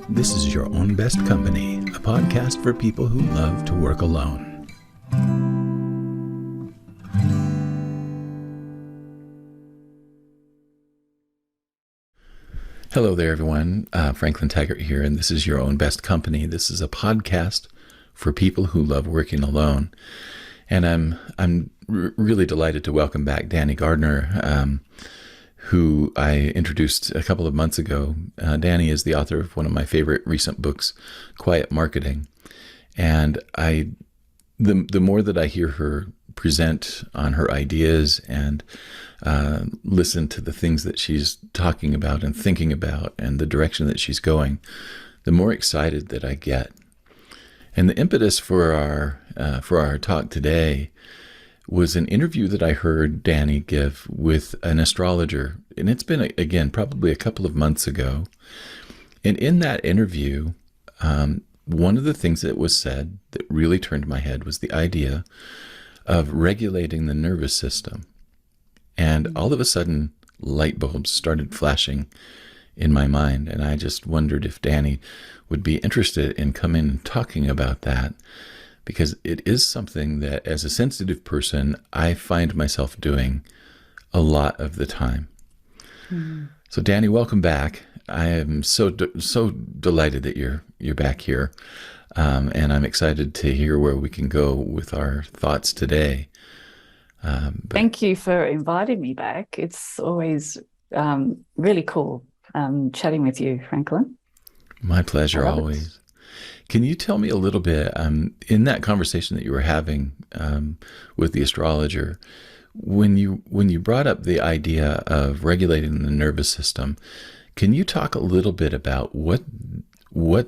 This is Your Own Best Company, a podcast for people who love to work alone. Hello there, everyone. Franklin Taggart here, and this is Your Own Best Company. This is a podcast for people who love working alone. And I'm really delighted to welcome back Danielle Gardner, who I introduced a couple of months ago. Dani is the author of one of my favorite recent books, Quiet Marketing. And the more that I hear her present on her ideas and listen to the things that she's talking about and thinking about and the direction that she's going, the more excited that I get. And the impetus for our talk today was an interview that I heard Dani give with an astrologer. And it's been, again, probably a couple of months ago. And in that interview, one of the things that was said that really turned my head was the idea of regulating the nervous system. And all of a sudden, light bulbs started flashing in my mind. And I just wondered if Dani would be interested in coming and talking about that, because it is something that, as a sensitive person, I find myself doing a lot of the time. Mm. So, Dani, welcome back. I am so delighted that you're back here, and I'm excited to hear where we can go with our thoughts today. Thank you for inviting me back. It's always really cool chatting with you, Franklin. My pleasure, always. Can you tell me a little bit, in that conversation that you were having with the astrologer, when you brought up the idea of regulating the nervous system, can you talk a little bit about what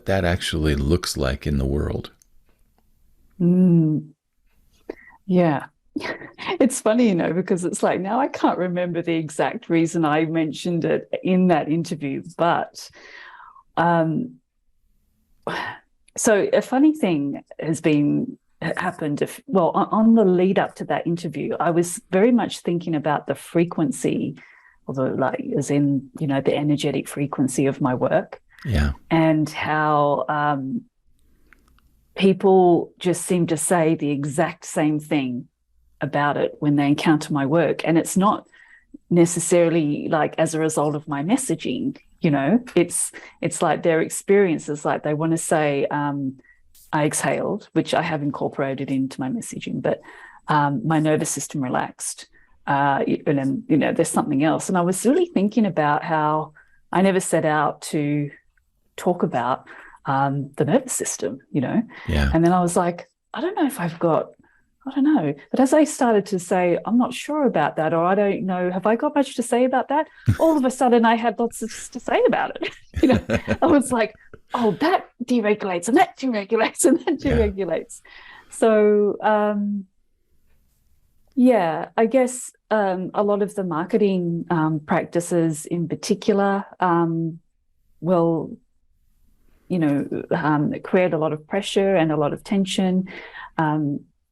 that actually looks like in the world? Yeah. It's funny, because it's like now I can't remember the exact reason I mentioned it in that interview, but so a funny thing happened. On the lead up to that interview, I was very much thinking about the frequency, as in, the energetic frequency of my work. Yeah. And how people just seem to say the exact same thing about it when they encounter my work. And it's not necessarily like as a result of my messaging, it's like their experiences, like they want to say, I exhaled, which I have incorporated into my messaging, but my nervous system relaxed. And then, there's something else. And I was really thinking about how I never set out to talk about the nervous system, Yeah. And then I was like, I don't know. But as I started to say, I'm not sure about that, or I don't know, have I got much to say about that? All of a sudden I had lots to say about it. I was like, oh, that deregulates and that deregulates and that deregulates. Yeah. So, I guess a lot of the marketing practices in particular create a lot of pressure and a lot of tension.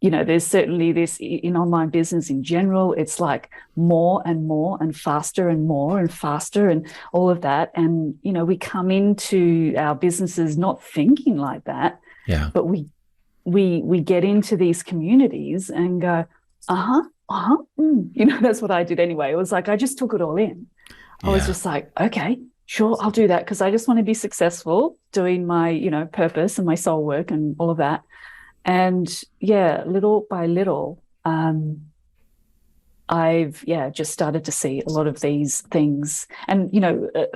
There's certainly this in online business in general. It's like more and more and faster and more and faster and all of that. And, we come into our businesses not thinking like that. Yeah. But we get into these communities and go, that's what I did anyway. It was like, I just took it all in. I was just like, okay, sure, I'll do that because I just want to be successful doing my, purpose and my soul work and all of that. And little by little, I've just started to see a lot of these things. And a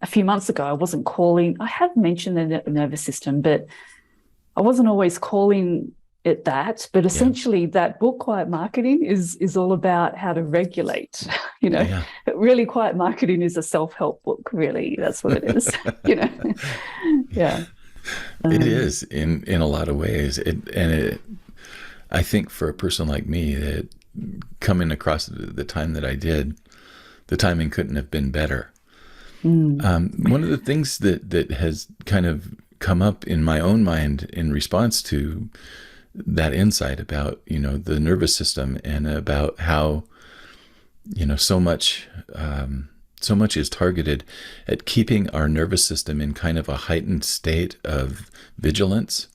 few months ago, I wasn't calling. I have mentioned the nervous system, but I wasn't always calling it that. But essentially, that book, Quiet Marketing, is all about how to regulate. Really, Quiet Marketing is a self-help book. Really, that's what it is. Yeah. It is in a lot of ways. I think for a person like me, that coming across the time that I did, the timing couldn't have been better. One of the things that has kind of come up in my own mind in response to that insight about, the nervous system and about how, so much so much is targeted at keeping our nervous system in kind of a heightened state of vigilance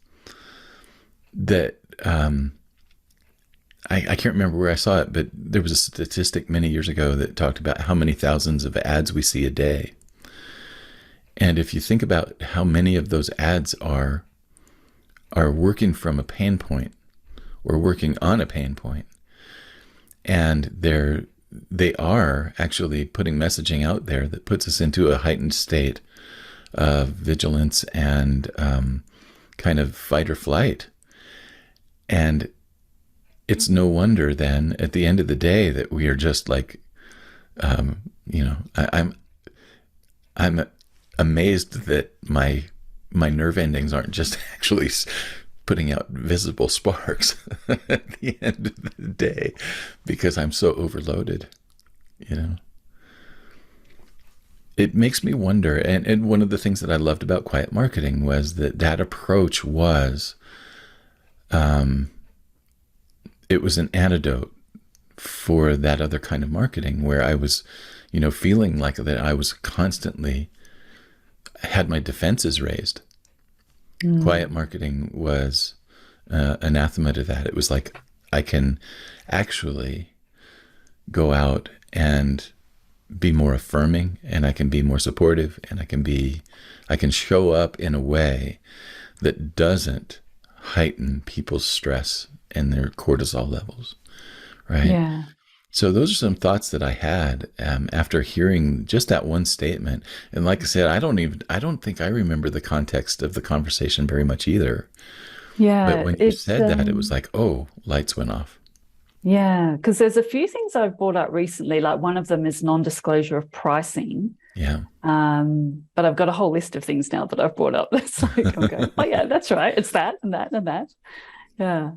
that I can't remember where I saw it, but there was a statistic many years ago that talked about how many thousands of ads we see a day. And if you think about how many of those ads are working from a pain point or working on a pain point, and they are actually putting messaging out there that puts us into a heightened state of vigilance and kind of fight or flight. And it's no wonder then at the end of the day that we are just like, I'm amazed that my nerve endings aren't just actually putting out visible sparks at the end of the day because I'm so overloaded, It makes me wonder, and one of the things that I loved about quiet marketing was that approach was, it was an antidote for that other kind of marketing where I was, feeling like that I was constantly had my defenses raised. Quiet marketing was anathema to that. It was like, I can actually go out and be more affirming, and I can be more supportive, and I can show up in a way that doesn't heighten people's stress and their cortisol levels, right? Yeah. So those are some thoughts that I had after hearing just that one statement. And like I said, I don't think I remember the context of the conversation very much either. Yeah. But when you said that, it was like, oh, lights went off. Yeah, because there's a few things I've brought up recently. Like one of them is non-disclosure of pricing. Yeah. But I've got a whole list of things now that I've brought up. It's like, I'm going, oh yeah, that's right. It's that and that and that. Yeah.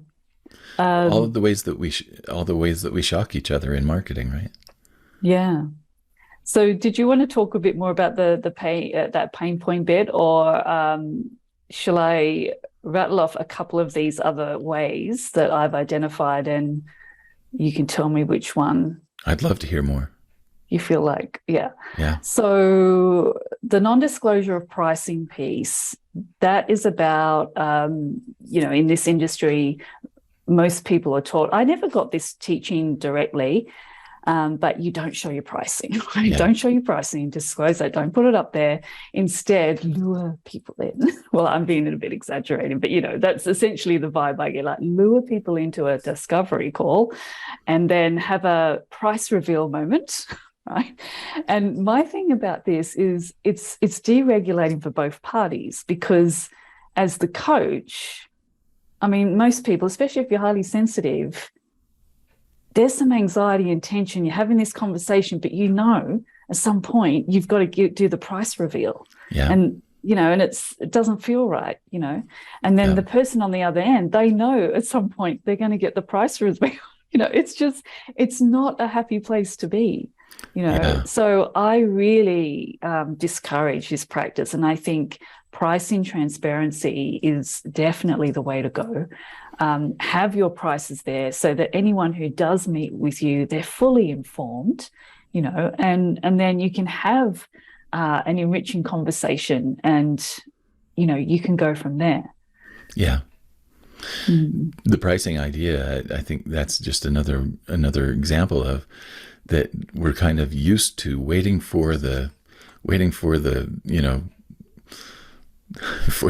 All the ways that we shock each other in marketing, right? Yeah. So did you want to talk a bit more about the pain, that pain point bit, or shall I rattle off a couple of these other ways that I've identified and you can tell me which one I'd love to hear more. you feel like? Yeah. Yeah. So the non-disclosure of pricing piece, that is about, in this industry, most people are taught, I never got this teaching directly, but you don't show your pricing. Right? Yeah. Don't show your pricing, disclose that, don't put it up there. Instead, lure people in. Well, I'm being a bit exaggerating, but that's essentially the vibe I get, like lure people into a discovery call and then have a price reveal moment. Right. And my thing about this is it's deregulating for both parties, because as the coach, I mean, most people, especially if you're highly sensitive, there's some anxiety and tension. You're having this conversation, but at some point you've got to do the price reveal. Yeah. And it doesn't feel right, And then the person on the other end, they know at some point they're going to get the price reveal. It's not a happy place to be. So I really discourage this practice, and I think pricing transparency is definitely the way to go. Have your prices there so that anyone who does meet with you, they're fully informed, and then you can have an enriching conversation, and you can go from there. Yeah. The pricing idea, I think that's just another example of that. We're kind of used to waiting for the for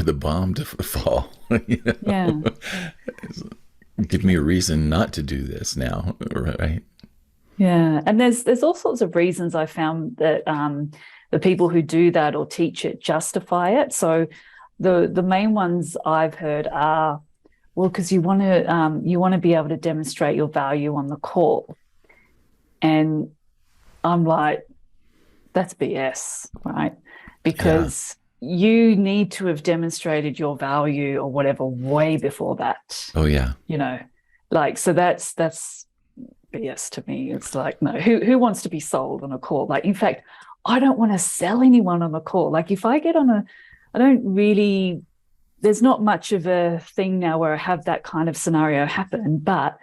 the bomb to fall. Yeah. Give me a reason not to do this now, right? Yeah, and there's all sorts of reasons I found that the people who do that or teach it justify it. So the main ones I've heard are, well, because you want to be able to demonstrate your value on the call. And I'm like, that's BS, right? Because you need to have demonstrated your value or whatever way before that. Oh yeah. So that's BS to me. It's like, no, who wants to be sold on a call? Like, in fact, I don't want to sell anyone on a call. Like, if I get on there's not much of a thing now where I have that kind of scenario happen, but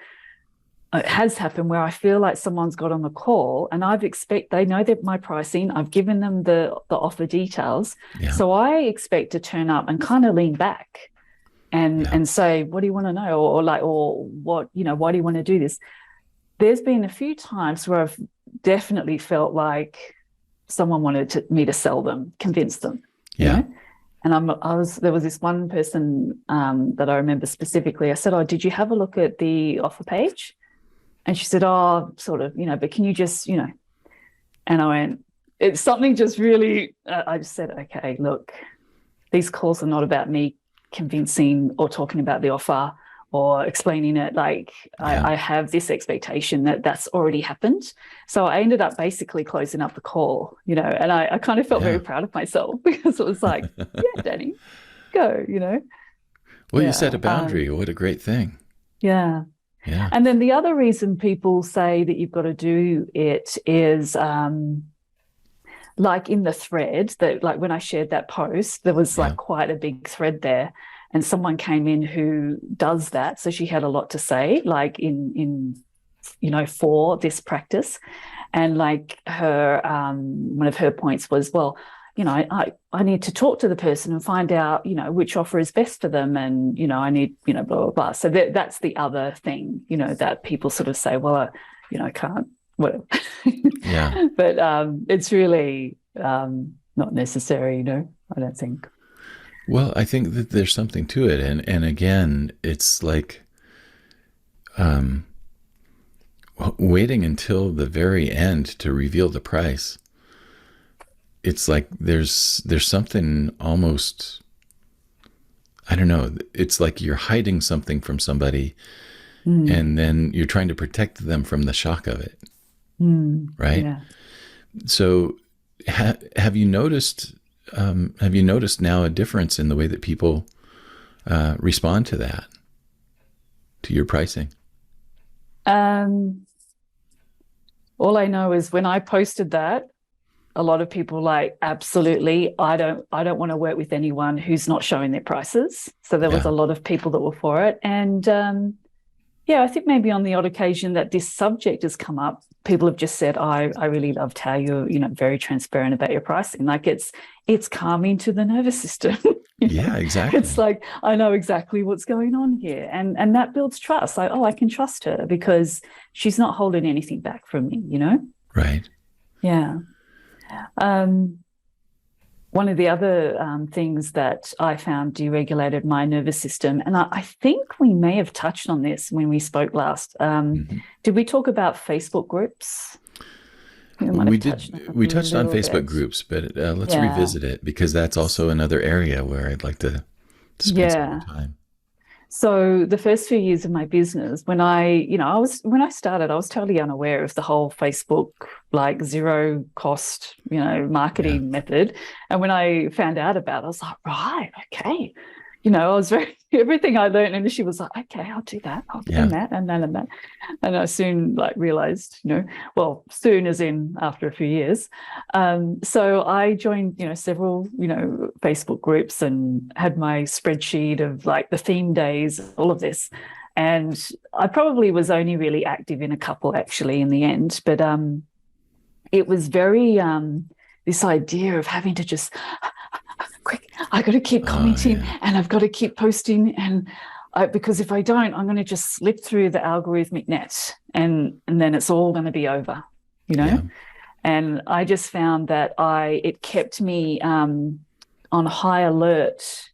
it has happened where I feel like someone's got on the call and they know that my pricing, I've given them the offer details. Yeah. So I expect to turn up and kind of lean back and say, what do you want to know? Or what, why do you want to do this? There's been a few times where I've definitely felt like someone wanted me to sell them, convince them. Yeah. You know? And there was this one person that I remember specifically. I said, oh, did you have a look at the offer page? And she said, oh, sort of, but can you just, and I went, it's something just really, I just said, okay, look, these calls are not about me convincing or talking about the offer or explaining it. Like I have this expectation that that's already happened. So I ended up basically closing up the call, and I kind of felt very proud of myself because it was like, yeah, Dani, go, Well, you set a boundary. What a great thing. Yeah. Yeah. And then the other reason people say that you've got to do it is like in the thread that, like when I shared that post, there was like quite a big thread there. And someone came in who does that. So she had a lot to say, like in for this practice. And like one of her points was, well, I need to talk to the person and find out, which offer is best for them. And, I need, blah, blah, blah. So that's the other thing, that people sort of say, well, I can't, whatever. Yeah. But it's really not necessary, I don't think. Well, I think that there's something to it. And again, it's like waiting until the very end to reveal the price. It's like there's something almost, I don't know, it's like you're hiding something from somebody and then you're trying to protect them from the shock of it. Right? Yeah. So have you noticed now a difference in the way that people respond to that, to your pricing? All I know is when I posted that, a lot of people like, absolutely, I don't want to work with anyone who's not showing their prices. So there was a lot of people that were for it. And I think maybe on the odd occasion that this subject has come up, people have just said, I really loved how you're, very transparent about your pricing. Like it's calming to the nervous system. Yeah, exactly. It's like, I know exactly what's going on here. And that builds trust. Like, oh, I can trust her because she's not holding anything back from me, Right. Yeah. One of the other things that I found deregulated my nervous system, and I think we may have touched on this when we spoke last. Did we talk about Facebook groups? We did. We touched on Facebook groups, but let's revisit it because that's also another area where I'd like to spend some more time. So the first few years of my business, when I started, I was totally unaware of the whole Facebook, like zero cost, marketing method. And when I found out about it, I was like, right, okay. I was everything I learned initially was like, okay, I'll do that. I'll do that and that and that. And I soon realized, soon as in after a few years. So I joined, several, Facebook groups and had my spreadsheet of like the theme days, all of this. And I probably was only really active in a couple actually in the end. But it was very this idea of having to just quick, I got to keep commenting and I've got to keep posting and because if I don't, I'm going to just slip through the algorithmic net and then it's all going to be over, And I just found that it kept me on high alert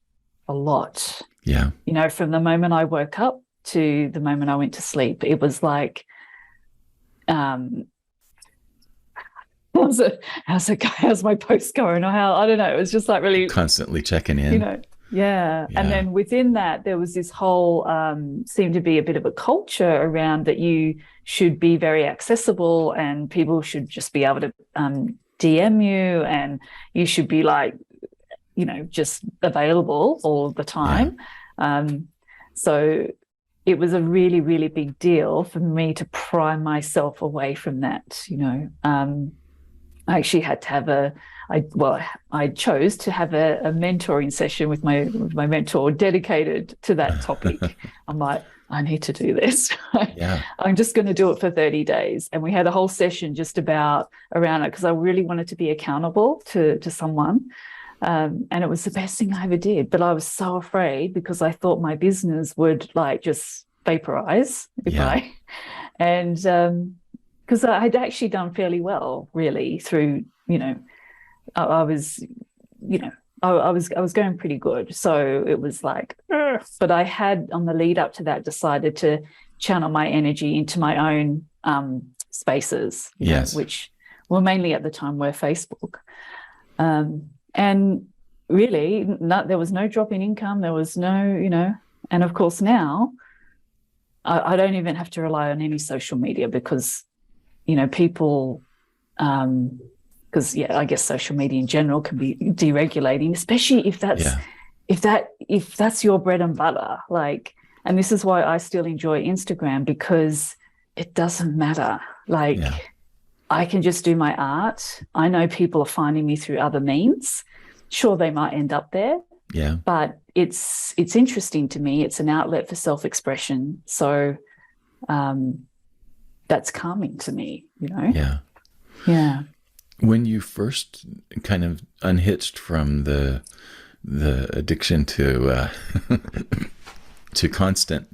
a lot. Yeah. From the moment I woke up to the moment I went to sleep, it was like, how's my post going? Or I don't know. It was just like really constantly checking in. Yeah. And then within that, there was this whole seemed to be a bit of a culture around that you should be very accessible and people should just be able to DM you and you should be like, just available all the time. So it was a really, really big deal for me to pry myself away from that, I actually had to have I chose to have a mentoring session with my mentor dedicated to that topic. I'm like, I need to do this. Yeah. I'm just going to do it for 30 days. And we had a whole session just around it because I really wanted to be accountable to someone. And it was the best thing I ever did. But I was so afraid because I thought my business would like just vaporize and because I had actually done fairly well, really, through, I was, I was going pretty good. So it was like, but I had on the lead up to that decided to channel my energy into my own spaces, which were mainly at the time were Facebook. And really, there was no drop in income. There was no, and of course now I don't even have to rely on any social media because, people, because I guess social media in general can be deregulating, especially if that's your bread and butter. Like, and this is why I still enjoy Instagram, because it doesn't matter. Like, I can just do my art. I know people are finding me through other means. Sure, they might end up there. Yeah. But it's interesting to me. It's an outlet for self-expression. So that's calming to me, Yeah. Yeah. When you first kind of unhitched from the addiction to to constant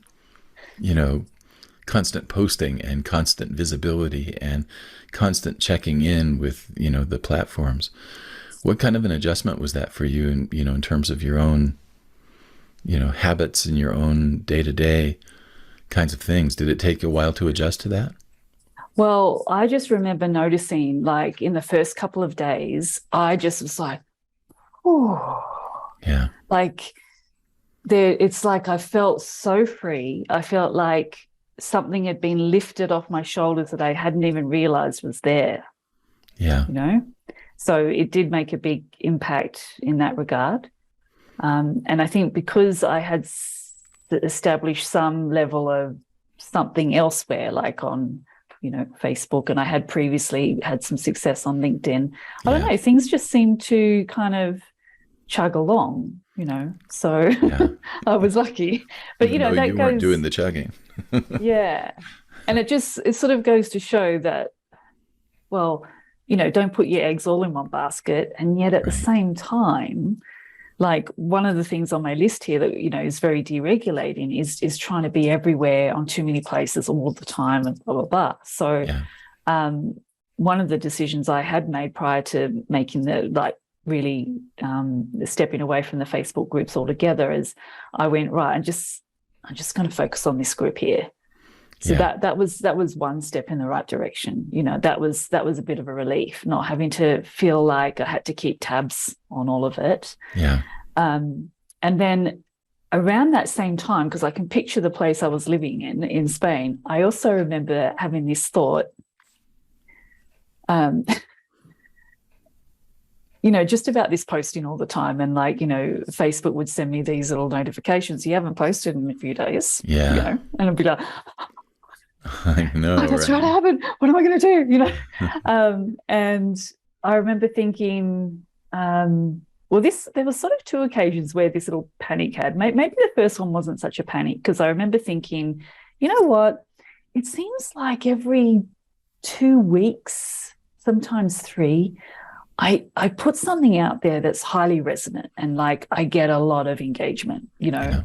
posting and constant visibility and constant checking in with, the platforms, what kind of an adjustment was that for you in terms of your own, habits and your own day-to-day kinds of things? Did it take a while to adjust to that? Well, I just remember noticing, like, in the first couple of days, I just was like, oh, yeah. Like, it's like I felt so free. I felt like something had been lifted off my shoulders that I hadn't even realized was there. Yeah. So it did make a big impact in that regard. And I think because I had established some level of something elsewhere, like on, Facebook, and I had previously had some success on LinkedIn, I don't know, things just seemed to kind of chug along, so I was lucky. But, Even though that you weren't doing the chugging. Yeah. And it sort of goes to show that, well, don't put your eggs all in one basket. And yet at the same time, like, one of the things on my list here that, is very deregulating is trying to be everywhere on too many places all the time and blah, blah, blah. So one of the decisions I had made prior to making really stepping away from the Facebook groups altogether is I went, right, I'm just going to focus on this group here. So that was one step in the right direction. That was a bit of a relief, not having to feel like I had to keep tabs on all of it. Yeah. And then around that same time, because I can picture the place I was living in Spain, I also remember having this thought, just about this posting all the time. And Facebook would send me these little notifications. You haven't posted in a few days. Yeah. And I'd be like, I know. Oh, that's what happened. What am I going to do? And I remember thinking, there was sort of two occasions where this little panic had. Maybe the first one wasn't such a panic, because I remember thinking, you know what? It seems like every 2 weeks, sometimes 3, I put something out there that's highly resonant, and I get a lot of engagement,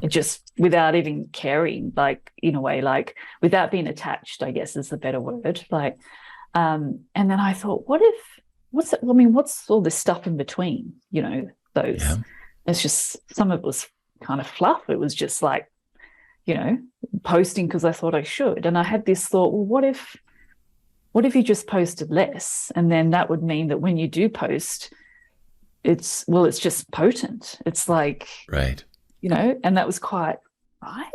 just without even caring, in a way, without being attached, I guess is the better word. And then I thought, what's all this stuff in between, those, it's just, some of it was kind of fluff. It was just posting because I thought I should. And I had this thought, well, what if you just posted less? And then that would mean that when you do post, it's just potent. It's like, right. And that was quite, right.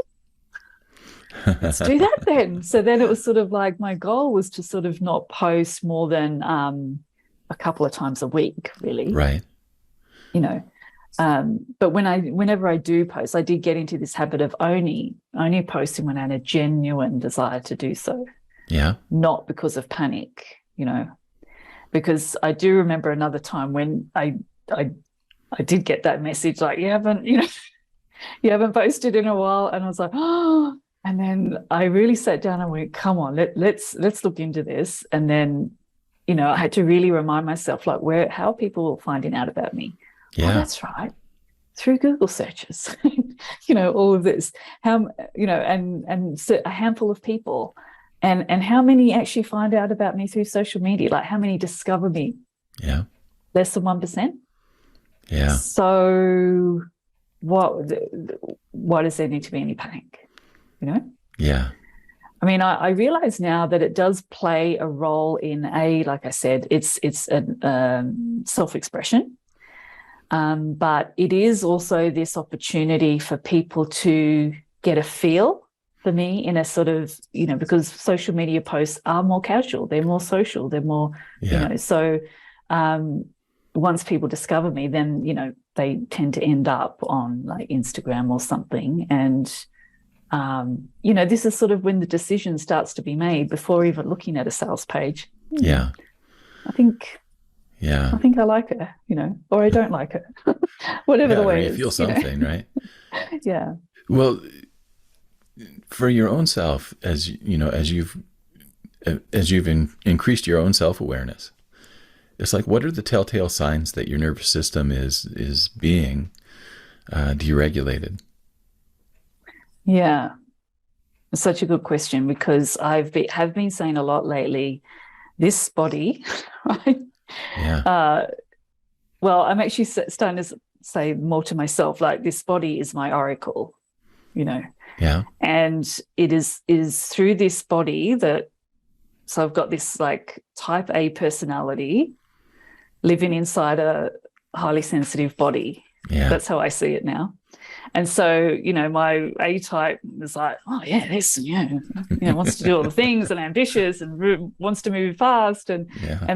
Let's do that then. So then it was sort of like, my goal was to sort of not post more than a couple of times a week, really. Right. But whenever I do post, I did get into this habit of only posting when I had a genuine desire to do so. Yeah. Not because of panic, because I do remember another time when I did get that message, like, you haven't posted in a while. And I was like, oh, and then I really sat down and went, come on, let's look into this. And then, I had to really remind myself, like, how are people finding out about me? Yeah. Oh, that's right. Through Google searches, all of this, and so a handful of people, and how many actually find out about me through social media? Like, how many discover me? Yeah. Less than 1%. Yeah. So what does there need to be any panic? Yeah. I mean, I realize now that it does play a role in like I said, it's a self-expression. But it is also this opportunity for people to get a feel for me in a sort of, because social media posts are more casual, they're more social, they're more, so once people discover me, then, they tend to end up on like Instagram or something. And, this is sort of when the decision starts to be made before even looking at a sales page. Yeah. I think I like her, or I don't like her, whatever the way you is. Feel something, right? Yeah. Well, for your own self, as you've increased your own self-awareness, it's like, what are the telltale signs that your nervous system is being deregulated? Yeah. Such a good question, because have been saying a lot lately, this body, right? Yeah. Well, I'm actually starting to say more to myself, like, this body is my oracle, Yeah. and it is through this body so I've got this like type A personality living inside a highly sensitive body. Yeah. That's how I see it now. And so, my A type is like, oh yeah, this, wants to do all the things and ambitious and wants to move fast, and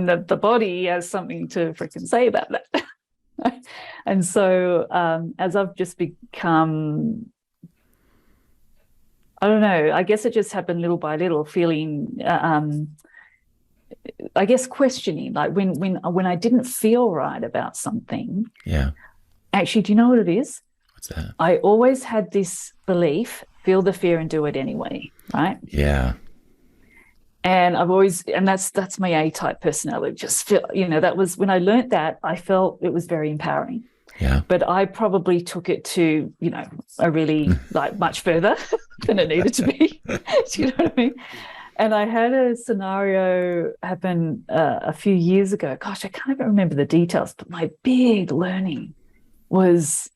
the body has something to freaking say about that. And so, as I've just become, I don't know, I guess it just happened little by little, feeling, I guess, questioning, like when I didn't feel right about something. Yeah. Actually, do you know what it is? What's that? I always had this belief, feel the fear and do it anyway, right? Yeah. And that's my A-type personality. Just feel, that was, when I learned that, I felt it was very empowering. Yeah. But I probably took it to, a really like much further than it needed to be. Do you know what I mean? And I had a scenario happen a few years ago. Gosh, I can't even remember the details, but my big learning was,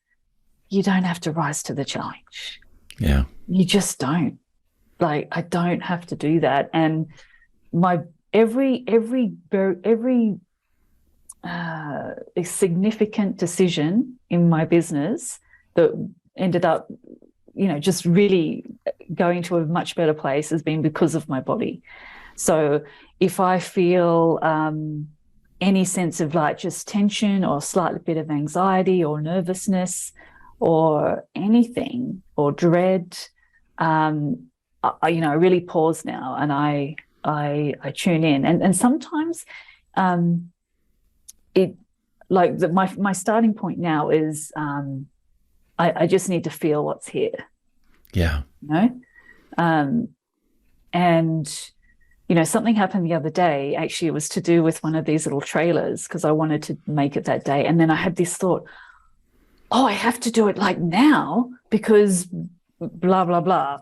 you don't have to rise to the challenge. Yeah. You just don't. Like, I don't have to do that. And my every significant decision in my business that ended up, just really going to a much better place has been because of my body. So if I feel any sense of like just tension or slightly bit of anxiety or nervousness or anything or dread, I really pause now and I tune in, and sometimes it, like, my starting point now is I just need to feel what's here. Yeah. And something happened the other day. Actually, it was to do with one of these little trailers, because I wanted to make it that day. And then I had this thought, oh, I have to do it like now because blah, blah, blah,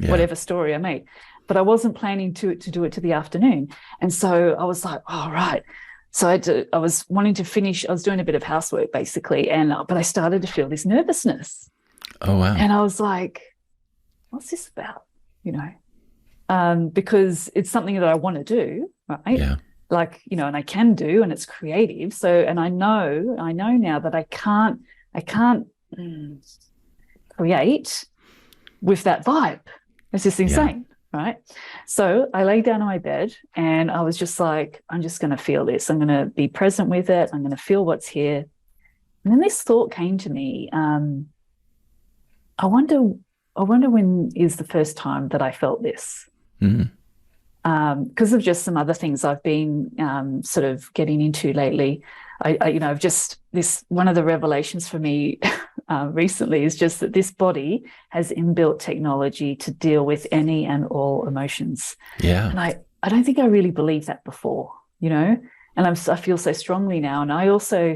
whatever story I made. But I wasn't planning to do it to the afternoon. And so I was like, oh, right. So I was wanting to finish. I was doing a bit of housework basically. But I started to feel this nervousness. Oh, wow. And I was like, what's this about? Because it's something that I want to do, right? Yeah. Like, and I can do, and it's creative. So, and I know now that I can't create with that vibe. It's just insane, right? So I lay down on my bed and I was just like, I'm just going to feel this. I'm going to be present with it. I'm going to feel what's here. And then this thought came to me. I wonder when is the first time that I felt this? Mm-hmm. because of just some other things I've been sort of getting into lately. I've just, this, one of the revelations for me recently is just that this body has inbuilt technology to deal with any and all emotions. Yeah. And I don't think I really believed that before, and I feel so strongly now. And I also,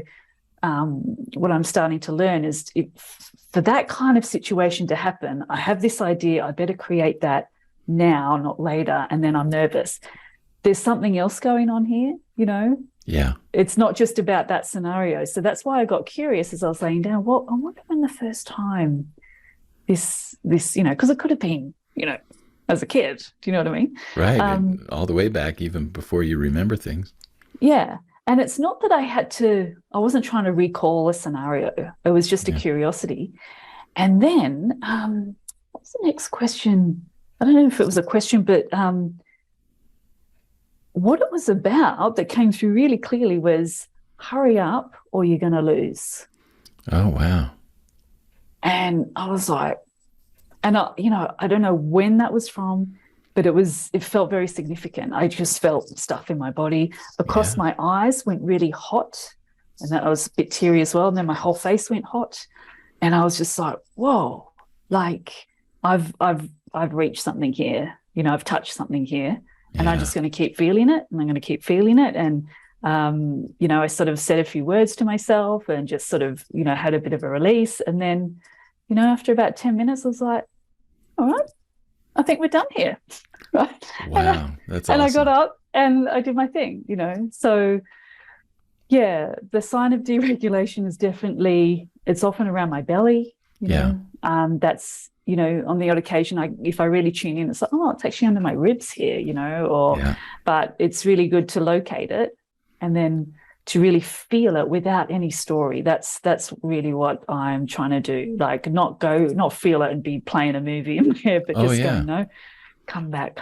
what I'm starting to learn is, for that kind of situation to happen, I have this idea, I better create that now, not later, and then I'm nervous. There's something else going on here, Yeah. It's not just about that scenario. So that's why I got curious as I was laying down. Well, I wonder when the first time this, because it could have been, as a kid. Do you know what I mean? Right. All the way back, even before you remember things. Yeah. And it's not that I wasn't trying to recall a scenario. It was just a curiosity. And then what's the next question? I don't know if it was a question, but what it was about that came through really clearly was, hurry up or you're going to lose. Oh, wow. And I was like, and I don't know when that was from, but it felt very significant. I just felt stuff in my body. Across my eyes went really hot, and that I was a bit teary as well. And then my whole face went hot. And I was just like, whoa, like I've reached something here. I've touched something here. And I'm just going to keep feeling it, and I'm going to keep feeling it. And, I sort of said a few words to myself and just sort of, had a bit of a release. And then, after about 10 minutes, I was like, all right, I think we're done here. Right. Wow. That's awesome. And I got up and I did my thing, So, yeah, the sign of deregulation is definitely, it's often around my belly, that's, on the odd occasion, if I really tune in, it's like, oh, it's actually under my ribs here, but it's really good to locate it and then to really feel it without any story. That's really what I'm trying to do. Like not feel it and be playing a movie in my head, but just go, come back.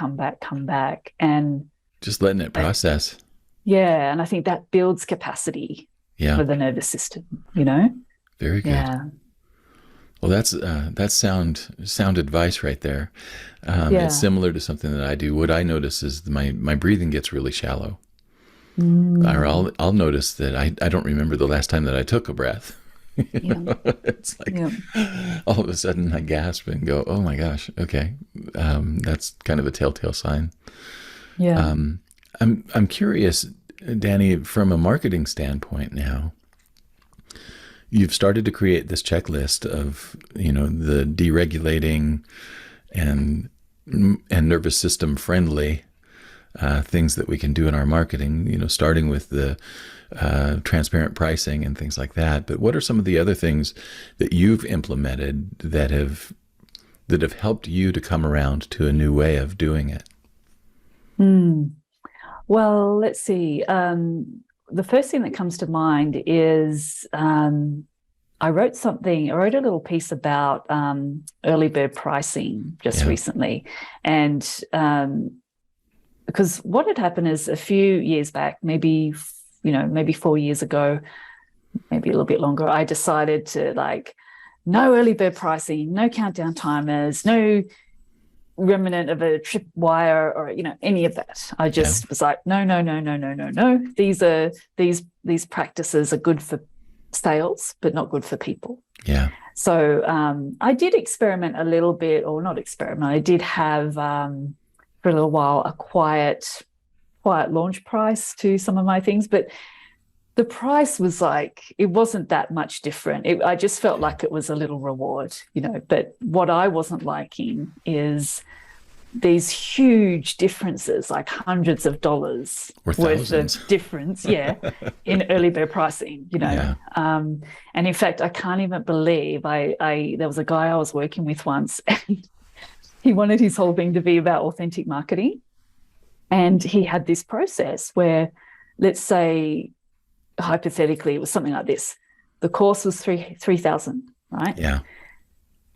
And just letting it process. Yeah. And I think that builds capacity for the nervous system, Very good. Yeah. Well, that's sound advice right there. It's similar to something that I do. What I notice is my breathing gets really shallow. Or I'll notice that I don't remember the last time that I took a breath. It's like all of a sudden I gasp and go, oh my gosh, okay. That's kind of a telltale sign. Yeah. I'm curious, Dani, from a marketing standpoint now, you've started to create this checklist of, the deregulating and nervous system friendly things that we can do in our marketing, starting with the transparent pricing and things like that. But what are some of the other things that you've implemented that have helped you to come around to a new way of doing it? Well, let's see. The first thing that comes to mind is I wrote a little piece about early bird pricing just recently. And because what had happened is a few years back, maybe 4 years ago, maybe a little bit longer, I decided to no early bird pricing, no countdown timers, no remnant of a tripwire or any of that. I just was like, no. These practices are good for sales, but not good for people. Yeah. So I did experiment a little bit, or not experiment. I did have for a little while a quiet launch price to some of my things, but the price was it wasn't that much different. I just felt like it was a little reward, but what I wasn't liking is these huge differences, like hundreds of dollars worth of difference, in early bird pricing, And in fact, I can't even believe there was a guy I was working with once, and he wanted his whole thing to be about authentic marketing. And he had this process where, let's say, hypothetically, it was something like this. The course was $3,000, right? Yeah.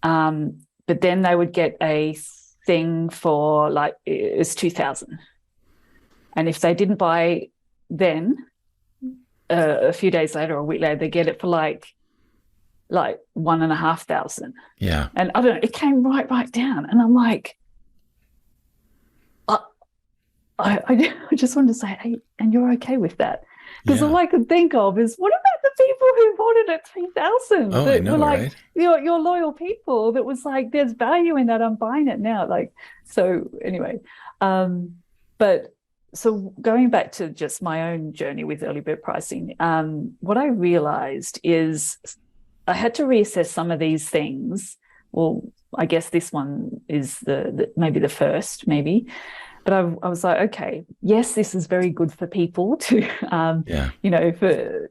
But then they would get a thing for it was $2,000. And if they didn't buy then, a few days later or a week later, they get it for $1,500. Yeah. And I don't know, it came right down. And I'm like, I just wanted to say, hey, and you're okay with that? Because Yeah. all I could think of is, what about the people who bought it at 3,000 Oh, I that know, were like, right? your loyal people that was like, there's value in that. I'm buying it now. Like, so anyway, but so going back to just my own journey with early bird pricing, what I realized is I had to reassess some of these things. Well, I guess this one is maybe the first, maybe. But I was like, okay, yes, this is very good for people to, Yeah. for,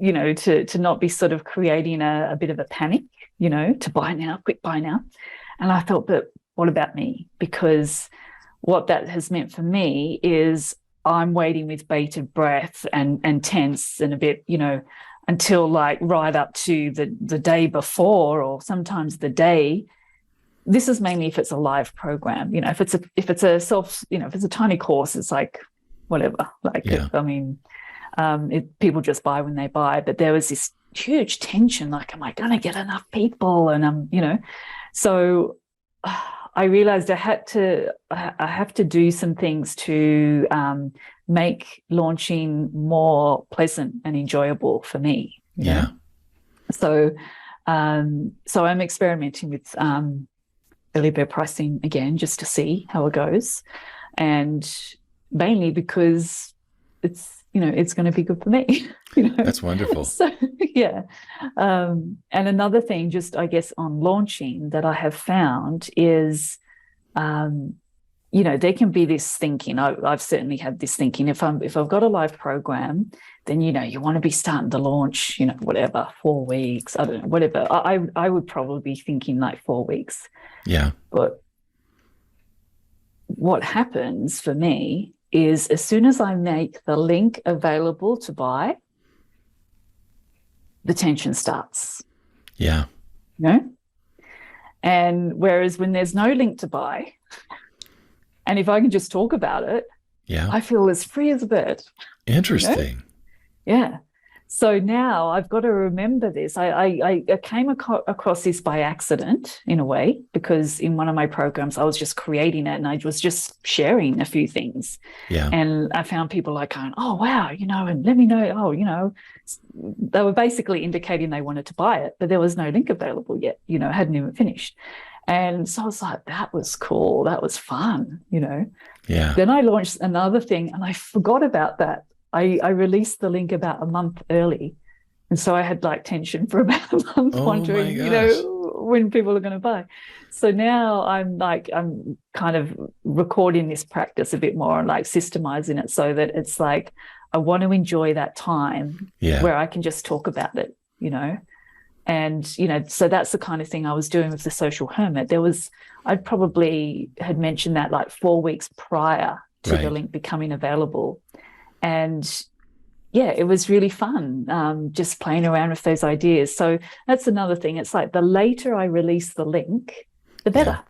to not be sort of creating a bit of a panic, to buy now, quick buy now. And I thought, but what about me? Because what that has meant for me is I'm waiting with bated breath and tense and a bit, until like right up to the day before, or sometimes the day. This is mainly if it's a live program, if it's a self, if it's a tiny course, it's like whatever. Like, Yeah. people just buy when they buy. But there was this huge tension, like, am I going to get enough people? And so I realized I have to do some things to make launching more pleasant and enjoyable for me. Yeah. So I'm experimenting with early bird pricing again, just to see how it goes, and mainly because it's going to be good for me. That's wonderful. So yeah. And another thing, just I guess on launching, that I have found is, there can be this thinking. I've certainly had this thinking. If I've got a live program, then you want to be starting to launch, whatever, 4 weeks. I don't know, whatever. I would probably be thinking like 4 weeks. Yeah. But what happens for me is, as soon as I make the link available to buy, the tension starts. Yeah. And whereas when there's no link to buy, and if I can just talk about it, Yeah. I feel as free as a bird. Interesting. Yeah. So now I've got to remember this. I came across this by accident, in a way, because in one of my programs, I was just creating it and I was just sharing a few things. Yeah. And I found people like going, oh, wow, and let me know. Oh, they were basically indicating they wanted to buy it, but there was no link available yet, hadn't even finished. And so I was like, that was cool. That was fun, Yeah. Then I launched another thing and I forgot about that. I released the link about a month early. And so I had like tension for about a month, wondering, when people are going to buy. So now I'm kind of recording this practice a bit more and like systemizing it, so that it's like, I want to enjoy that time where I can just talk about it, And, so that's the kind of thing I was doing with the social hermit. I probably had mentioned that like 4 weeks prior to the link becoming available. And yeah, it was really fun, just playing around with those ideas. So that's another thing. It's like, the later I release the link, the better.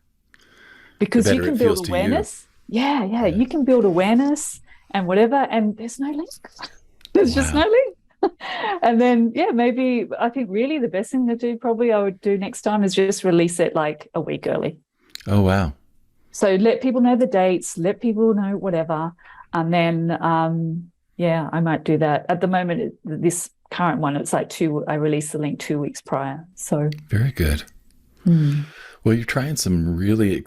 Because the better you can build awareness. Yeah, you can build awareness and whatever, and there's no link. There's just no link. And then, maybe I think really the best thing to do, probably I would do next time, is just release it like a week early. Oh, wow. So let people know the dates, let people know whatever. And then, I might do that. At the moment, this current one, it's like I release the link 2 weeks prior. So very good. Well, you're trying some really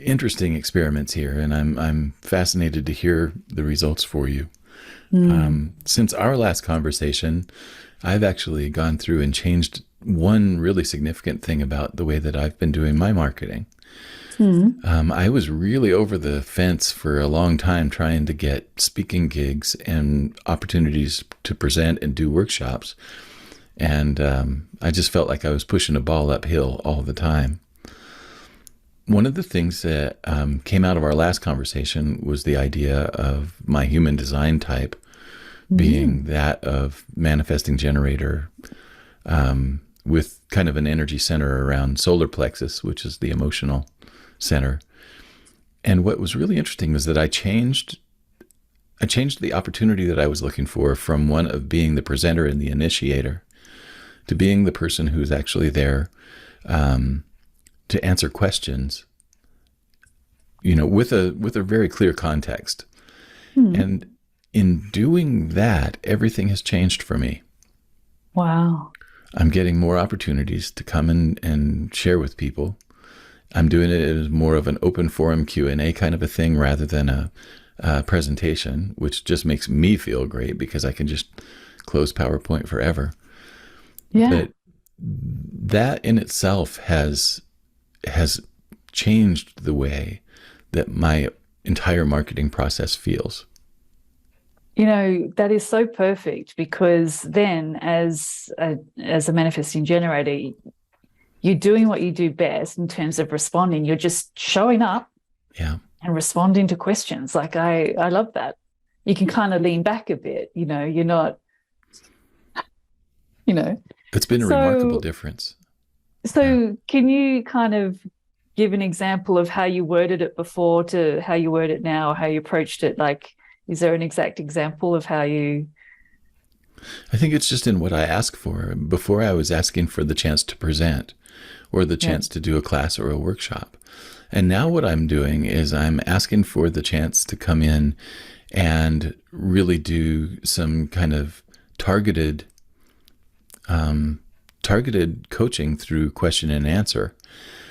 interesting experiments here, and I'm fascinated to hear the results for you. Since our last conversation, I've actually gone through and changed one really significant thing about the way that I've been doing my marketing. I was really over the fence for a long time trying to get speaking gigs and opportunities to present and do workshops. And I just felt like I was pushing a ball uphill all the time. One of the things that came out of our last conversation was the idea of my human design type being that of manifesting generator, with kind of an energy center around solar plexus, which is the emotional center. And what was really interesting was that I changed the opportunity that I was looking for from one of being the presenter and the initiator to being the person who's actually there to answer questions with a very clear context. Hmm. And in doing that, everything has changed for me. Wow. I'm getting more opportunities to come and share with people. I'm doing it as more of an open forum Q&A kind of a thing rather than a presentation, which just makes me feel great because I can just close PowerPoint forever. Yeah. But that in itself has changed the way that my entire marketing process feels. That is so perfect, because then as a manifesting generator, you're doing what you do best in terms of responding. You're just showing up Yeah. and responding to questions. Like I love that. You can kind of lean back a bit, you're not, you know. It's been a remarkable So difference. Yeah. so can you kind of give an example of how you worded it before to how you word it now, or how you approached it? Like, is there an exact example of how you? I think it's just in what I ask for. Before, I was asking for the chance to present or the Yeah. chance to do a class or a workshop. And now what I'm doing is I'm asking for the chance to come in and really do some kind of targeted targeted coaching through question and answer,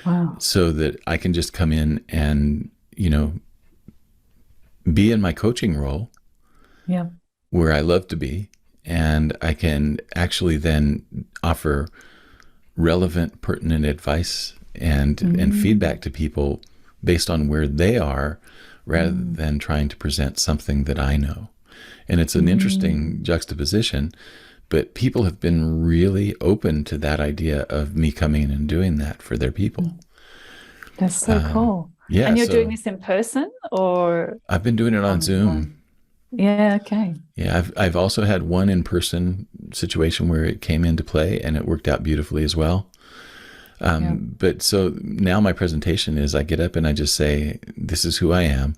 Wow. so that I can just come in and, be in my coaching role Yeah. where I love to be. And I can actually then offer relevant, pertinent advice and feedback to people based on where they are, rather than trying to present something that I know. And it's an interesting juxtaposition, but people have been really open to that idea of me coming in and doing that for their people. That's so cool. Yeah, And you're doing so this in person or I've been doing it on online? Zoom. Yeah, okay. Yeah, I've also had one in-person situation where it came into play and it worked out beautifully as well. Yeah. But so now my presentation is I get up and I just say, this is who I am.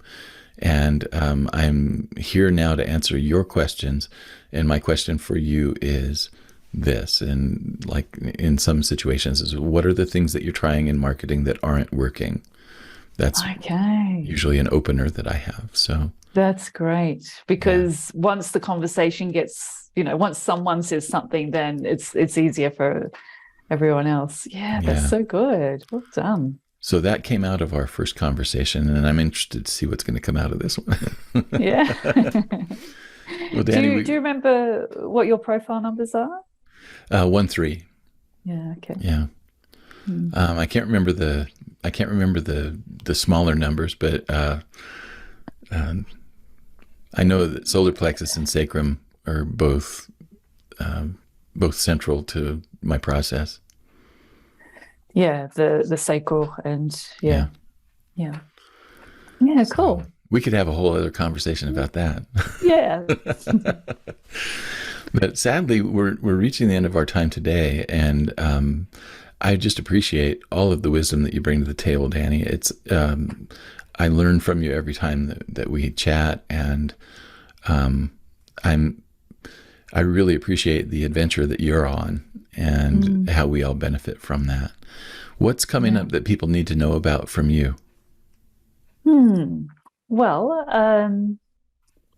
And I'm here now to answer your questions. And my question for you is this. And like in some situations is, what are the things that you're trying in marketing that aren't working? That's Okay. usually an opener that I have. So That's great, yeah, because once the conversation gets, once someone says something, then it's easier for everyone else. Yeah, that's yeah. so good. Well done. So that came out of our first conversation, and I'm interested to see what's going to come out of this one. Yeah. Well, Do Dani, you do you remember what your profile numbers are? 1-3. Yeah, okay. Yeah. Mm. I can't remember the smaller numbers, but um, I know that solar plexus and sacrum are both central to my process. Yeah, the sacral and Yeah. yeah. Yeah. Yeah, So cool. we could have a whole other conversation about that. Yeah. But sadly, we're reaching the end of our time today, and I just appreciate all of the wisdom that you bring to the table, Dani. It's I learn from you every time that we chat, and I'm I really appreciate the adventure that you're on and how we all benefit from that. What's coming Yeah. up that people need to know about from you? Hmm. Well,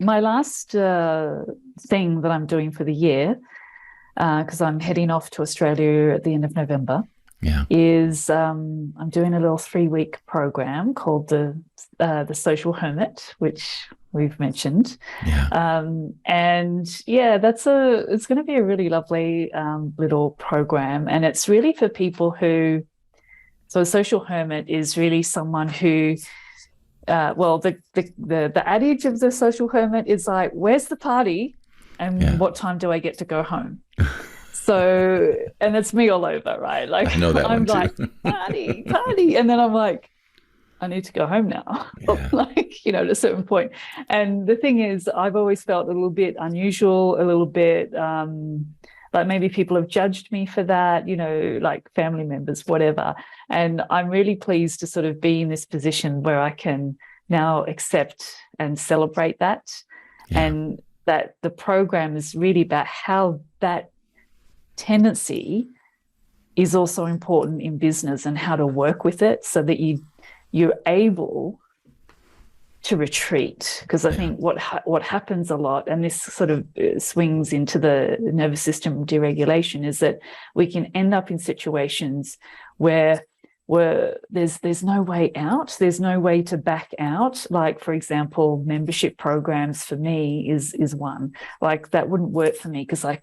my last thing that I'm doing for the year, because I'm heading off to Australia at the end of November, Yeah, is I'm doing a little 3-week program called the Social Hermit, which we've mentioned. yeah, And yeah, it's going to be a really lovely little program, and it's really for people who. So a social hermit is really someone who. Well, the adage of the social hermit is like, "Where's the party, and yeah. what time do I get to go home?" So, and it's me all over, right? Like I know that I'm one too. like, party, party. And then I'm like, I need to go home now. Yeah, Like, at a certain point. And the thing is, I've always felt a little bit unusual, a little bit like maybe people have judged me for that, like family members, whatever. And I'm really pleased to sort of be in this position where I can now accept and celebrate that. yeah, And that the program is really about how that tendency is also important in business and how to work with it so that you're able to retreat, because I think what happens a lot, and this sort of swings into the nervous system deregulation, is that we can end up in situations where there's no way out, there's no way to back out. Like, for example, membership programs for me is one. Like, that wouldn't work for me because I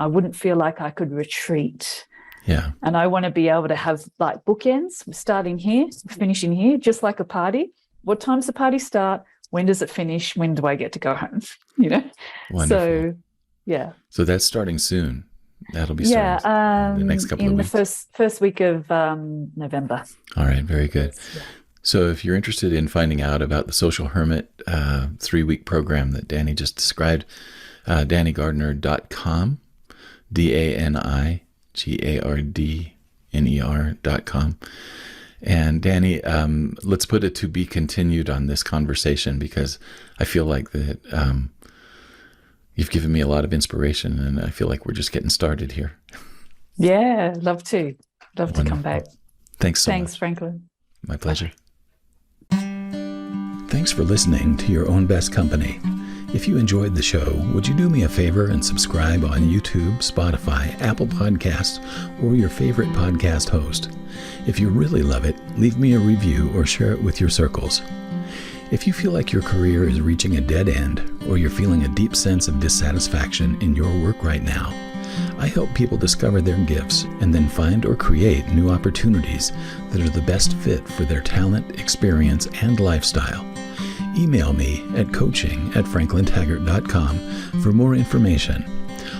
wouldn't feel like I could retreat. Yeah. And I want to be able to have like bookends, starting here, finishing here, just like a party. What time's the party start? When does it finish? When do I get to go home? Wonderful. So, yeah. So that's starting soon. That'll be starting the next couple of weeks. In the first week of November. All right, very good. Yeah. So if you're interested in finding out about the Social Hermit 3-week program that Dani just described, DaniGardner.com, DaniGardner.com. And Dani, let's put it to be continued on this conversation, because I feel like that you've given me a lot of inspiration, and I feel like we're just getting started here. Yeah, love to Wonderful. Come back. Thanks so much. Thanks, Franklin. My pleasure. Thanks for listening to Your Own Best Company. If you enjoyed the show, would you do me a favor and subscribe on YouTube, Spotify, Apple Podcasts, or your favorite podcast host? If you really love it, leave me a review or share it with your circles. If you feel like your career is reaching a dead end, or you're feeling a deep sense of dissatisfaction in your work right now, I help people discover their gifts and then find or create new opportunities that are the best fit for their talent, experience, and lifestyle. Email me at coaching@franklintaggart.com for more information.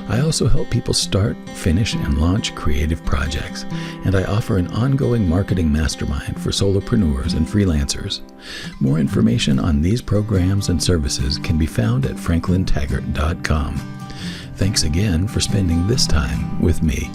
I also help people start, finish, and launch creative projects, and I offer an ongoing marketing mastermind for solopreneurs and freelancers. More information on these programs and services can be found at franklintaggart.com. Thanks again for spending this time with me.